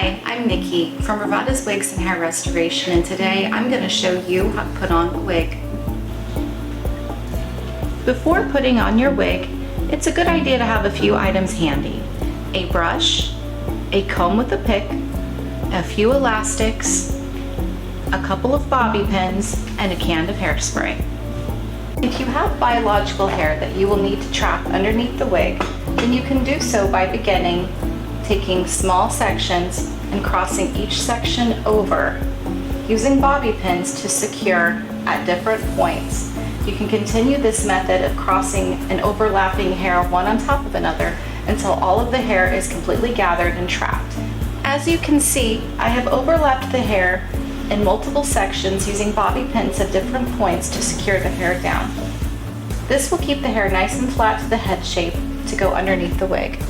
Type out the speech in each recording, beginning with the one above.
Hi, I'm Nikki from Ravadas Wigs and Hair Restoration, and today I'm going to show you how to put on a wig. Before putting on your wig, it's a good idea to have a few items handy. A brush, a comb with a pick, a few elastics, a couple of bobby pins, and a can of hairspray. If you have biological hair that you will need to trap underneath the wig, then you can do so by beginning taking small sections and crossing each section over using bobby pins to secure at different points. You can continue this method of crossing and overlapping hair one on top of another until all of the hair is completely gathered and trapped. As you can see, I have overlapped the hair in multiple sections using bobby pins at different points to secure the hair down. This will keep the hair nice and flat to the head shape to go underneath the wig.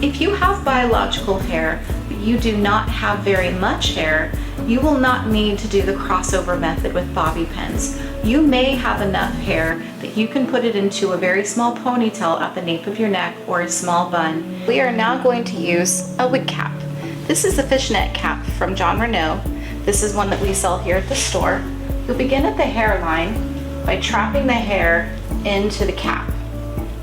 If you have biological hair, but you do not have very much hair, you will not need to do the crossover method with bobby pins. You may have enough hair that you can put it into a very small ponytail at the nape of your neck or a small bun. We are now going to use a wig cap. This is a fishnet cap from Jon Renau. This is one that we sell here at the store. You'll begin at the hairline by trapping the hair into the cap.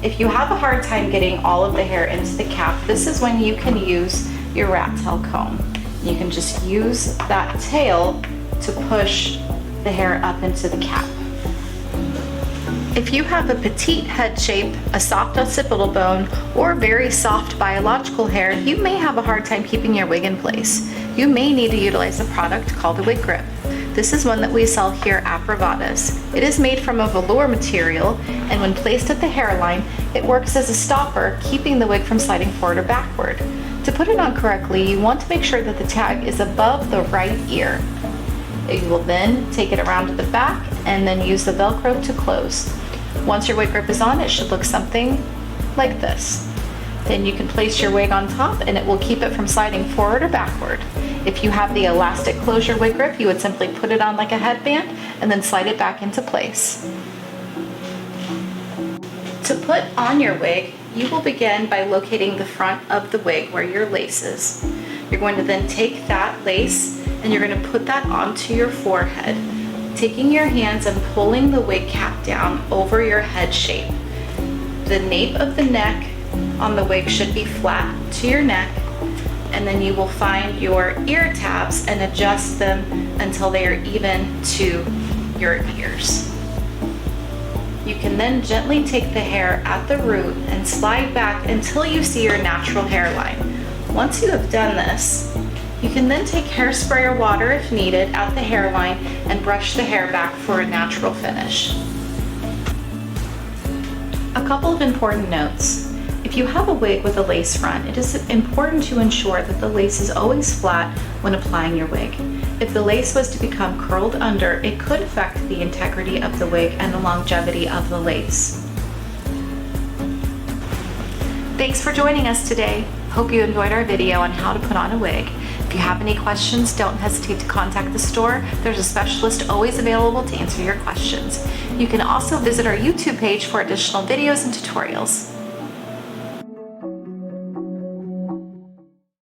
If you have a hard time getting all of the hair into the cap, this is when you can use your rat tail comb. You can just use that tail to push the hair up into the cap. If you have a petite head shape, a soft occipital bone, or very soft biological hair, you may have a hard time keeping your wig in place. You may need to utilize a product called a wig grip. This is one that we sell here at Ravadas. It is made from a velour material, and when placed at the hairline, it works as a stopper, keeping the wig from sliding forward or backward. To put it on correctly, you want to make sure that the tag is above the right ear. You will then take it around to the back and then use the Velcro to close. Once your wig grip is on, it should look something like this. Then you can place your wig on top and it will keep it from sliding forward or backward. If you have the elastic closure wig grip, you would simply put it on like a headband and then slide it back into place. To put on your wig, you will begin by locating the front of the wig where your lace is. You're going to then take that lace and you're going to put that onto your forehead, taking your hands and pulling the wig cap down over your head shape. The nape of the neck on the wig should be flat to your neck, and then you will find your ear tabs and adjust them until they are even to your ears. You can then gently take the hair at the root and slide back until you see your natural hairline. Once you have done this, you can then take hairspray or water if needed at the hairline and brush the hair back for a natural finish. A couple of important notes. If you have a wig with a lace front, it is important to ensure that the lace is always flat when applying your wig. If the lace was to become curled under, it could affect the integrity of the wig and the longevity of the lace. Thanks for joining us today. Hope you enjoyed our video on how to put on a wig. If you have any questions, don't hesitate to contact the store. There's a specialist always available to answer your questions. You can also visit our YouTube page for additional videos and tutorials.